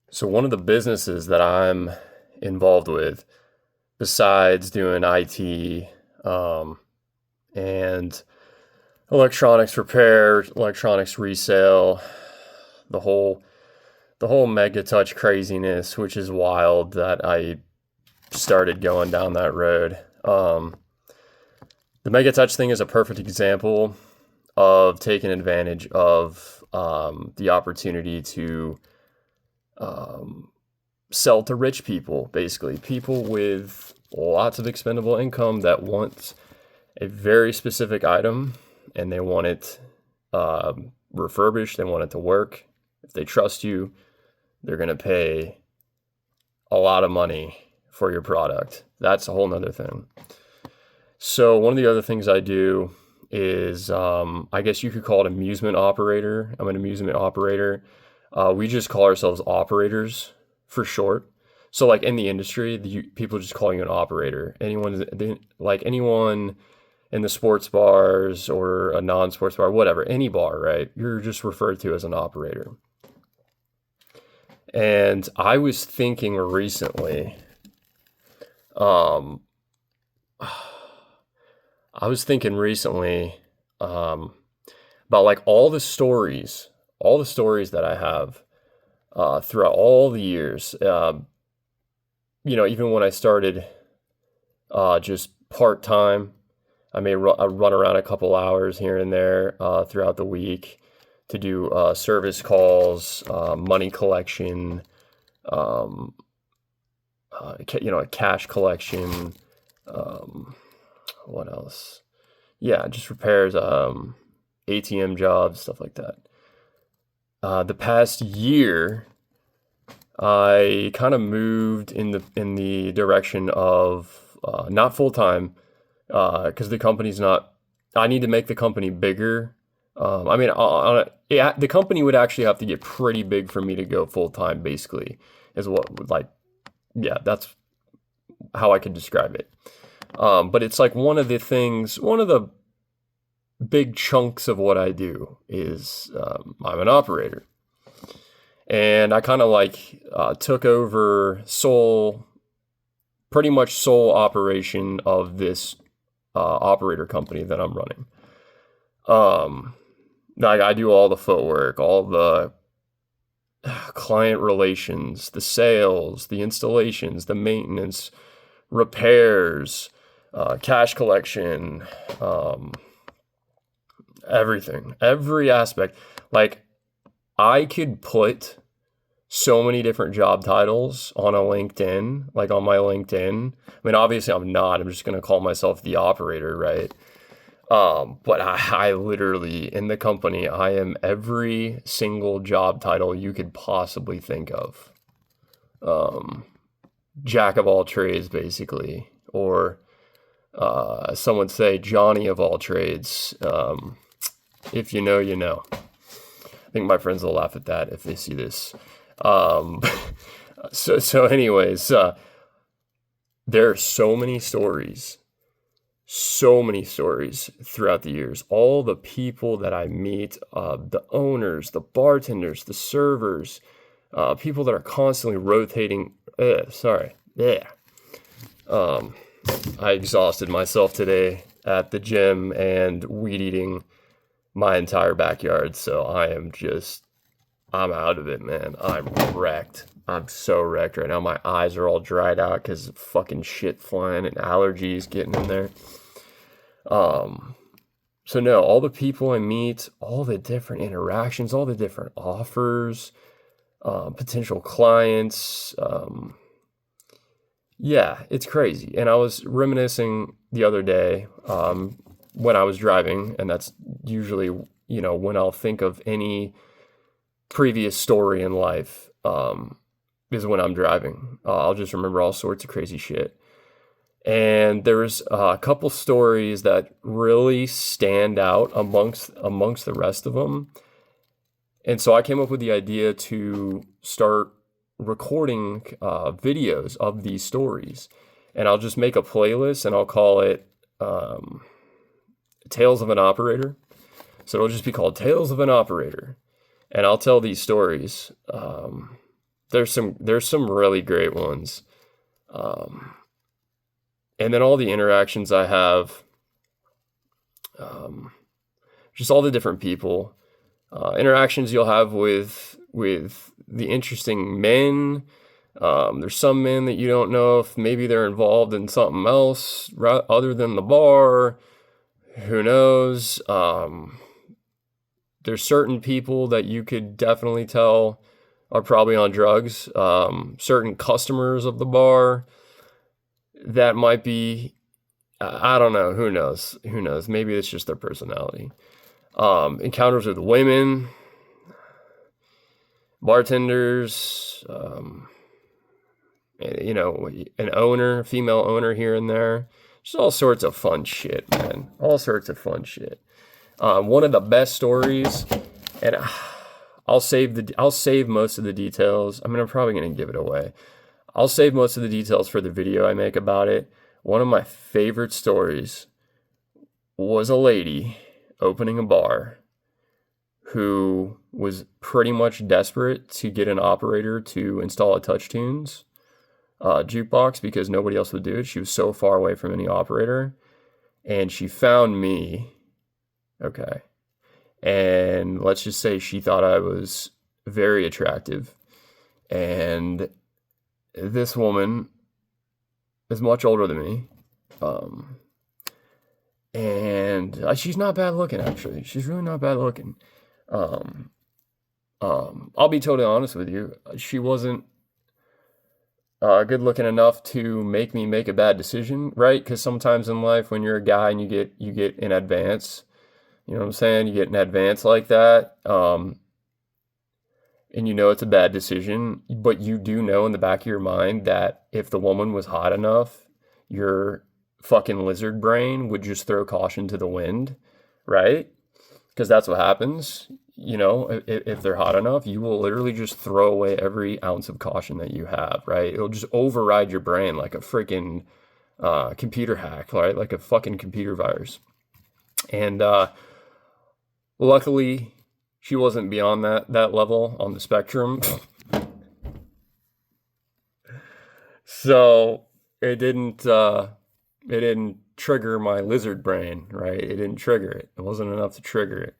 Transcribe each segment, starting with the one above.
So one of the businesses that I'm involved with, besides doing IT and electronics repair, electronics resale, the whole the whole mega touch craziness, which is wild that I started going down that road. The mega touch thing is a perfect example of taking advantage of the opportunity to um, sell to rich people, basically people with lots of expendable income that want a very specific item and they want it refurbished. They want it to work. If they trust you, they're going to pay a lot of money for your product. That's a whole nother thing. So one of the other things I do is, I guess you could call it amusement operator. I'm an amusement operator. We just call ourselves operators for short. So like in the industry, people just call you an operator. Anyone in the sports bars or a non-sports bar, whatever, any bar, right? You're just referred to as an operator. And I was thinking recently, um, I was thinking recently um, about like all the stories that I have throughout all the years. Even when I started just part time, I run around a couple hours here and there throughout the week to do service calls, money collection, um, cash collection. Um, what else? Yeah, just repairs, ATM jobs, stuff like that. The past year, I kind of moved in the direction of not full time because the company's not. I need to make the company bigger. Yeah, the company would actually have to get pretty big for me to go full time. Basically, is what would like. Yeah, that's how I could describe it. But it's like one of the big chunks of what I do is I'm an operator, and I kind of like took over pretty much sole operation of this operator company that I'm running. Um, I do all the footwork, all the client relations, the sales, the installations, the maintenance, repairs, cash collection, um, everything, every aspect. Like I could put so many different job titles on a LinkedIn, like on my LinkedIn. I mean, obviously I'm not. I'm just going to call myself the operator, right? But I literally, in the company, I am every single job title you could possibly think of. Um, Jack of all trades, basically, or some would say Johnny of all trades. If you know, you know. I think my friends will laugh at that if they see this. Um, anyways, there are so many stories throughout the years. All the people that I meet, the owners, the bartenders, the servers, people that are constantly rotating. Sorry, yeah. Um, I exhausted myself today at the gym and weed eating my entire backyard, so I'm out of it, man. I'm wrecked. I'm so wrecked right now. My eyes are all dried out because of fucking shit flying and allergies getting in there. Um, so no, all the people I meet, all the different interactions, all the different offers, potential clients. Yeah, it's crazy. And I was reminiscing the other day when I was driving, and that's usually, when I'll think of any previous story in life, is when I'm driving. I'll just remember all sorts of crazy shit. And there's a couple stories that really stand out amongst the rest of them. And so I came up with the idea to start recording videos of these stories. And I'll just make a playlist and I'll call it Tales of an Operator. So it'll just be called Tales of an Operator. And I'll tell these stories. there's some really great ones. Um, and then all the interactions I have, um, just all the different people, interactions you'll have with the interesting men. There's some men that you don't know if maybe they're involved in something else other than the bar. Who knows? There's certain people that you could definitely tell are probably on drugs. Certain customers of the bar that might be, I don't know. Who knows? Who knows? Maybe it's just their personality. Encounters with women, bartenders, an owner, female owner here and there. Just all sorts of fun shit, man. All sorts of fun shit. One of the best stories, and I'll save most of the details. I mean, I'm probably gonna give it away. I'll save most of the details for the video I make about it. One of my favorite stories was a lady opening a bar who was pretty much desperate to get an operator to install a TouchTunes jukebox because nobody else would do it. She was so far away from any operator, and she found me. Okay. And let's just say she thought I was very attractive. And this woman is much older than me. And she's not bad looking, actually. She's really not bad looking. I'll be totally honest with you. She wasn't good looking enough to make me make a bad decision, right? Because sometimes in life, when you're a guy and you get in advance, you know what I'm saying? You get in advance like that, and you know it's a bad decision, but you do know in the back of your mind that if the woman was hot enough, your fucking lizard brain would just throw caution to the wind, right? Because that's what happens. You know, if they're hot enough, you will literally just throw away every ounce of caution that you have, right? It'll just override your brain like a freaking computer hack, right? Like a fucking computer virus. And luckily, she wasn't beyond that level on the spectrum. So it didn't trigger my lizard brain, right? It didn't trigger it. It wasn't enough to trigger it.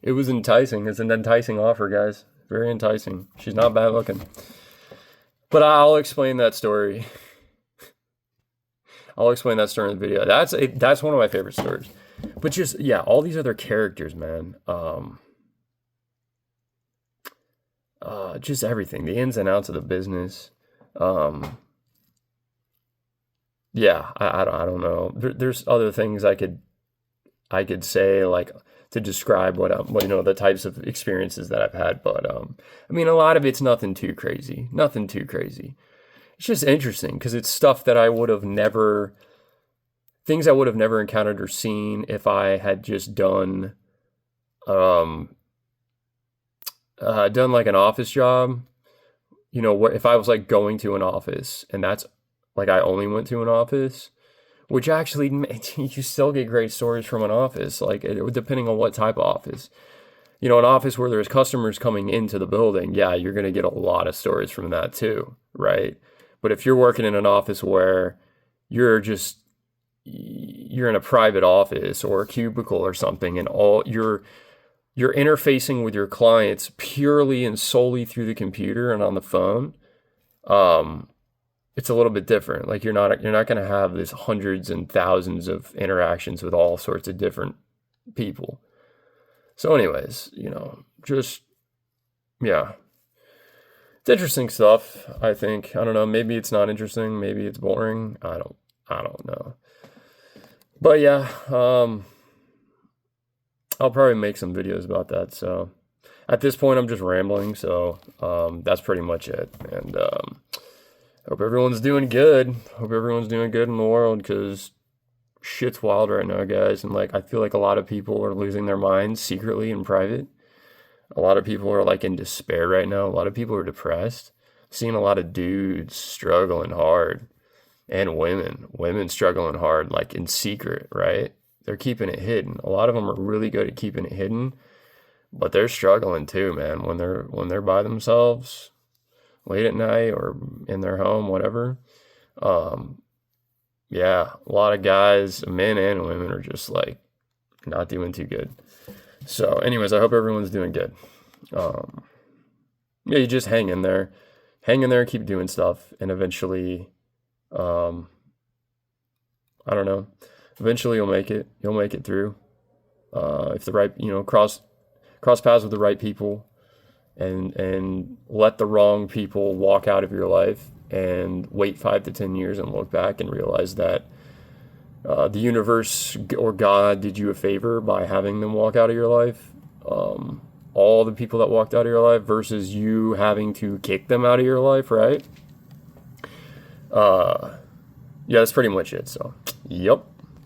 It was enticing. It's an enticing offer, guys. Very enticing. She's not bad looking. But I'll explain that story. I'll explain that story in the video. That's one of my favorite stories. But just, yeah, all these other characters, man. Just everything. The ins and outs of the business. Yeah, I don't know. There's other things I could say, like, to describe what the types of experiences that I've had. But I mean, a lot of it's nothing too crazy. Nothing too crazy. It's just interesting because it's stuff that things I would have never encountered or seen if I had just done like an office job. You know, if I was like going to an office and that's like I only went to an office, which actually you still get great stories from an office, like depending on what type of office. You know, an office where there's customers coming into the building, yeah, you're going to get a lot of stories from that too, right? But if you're working in an office where you're in a private office or a cubicle or something, and all you're interfacing with your clients purely and solely through the computer and on the phone, it's a little bit different. Like you're not going to have this hundreds and thousands of interactions with all sorts of different people. So anyways, you know, just, yeah, it's interesting stuff. I think, I don't know, maybe it's not interesting. Maybe it's boring. I don't know. But yeah, I'll probably make some videos about that. So at this point, I'm just rambling. So that's pretty much it. And hope everyone's doing good. Hope everyone's doing good in the world because shit's wild right now, guys. And like, I feel like a lot of people are losing their minds secretly in private. A lot of people are like in despair right now. A lot of people are depressed. Seeing a lot of dudes struggling hard and women struggling hard, like in secret, right? They're keeping it hidden. A lot of them are really good at keeping it hidden. but they're struggling too, man. When they're by themselves late at night or in their home, whatever. Um, yeah, a lot of guys, men and women, are just like not doing too good. So, anyways, I hope everyone's doing good. Um, yeah, you just hang in there, keep doing stuff, and eventually, um, I don't know, eventually you'll make it. You'll make it through. If the right, cross paths with the right people, and let the wrong people walk out of your life, and wait 5 to 10 years and look back and realize that the universe or God did you a favor by having them walk out of your life. All the people that walked out of your life versus you having to kick them out of your life, right? Yeah, that's pretty much it. So, yep.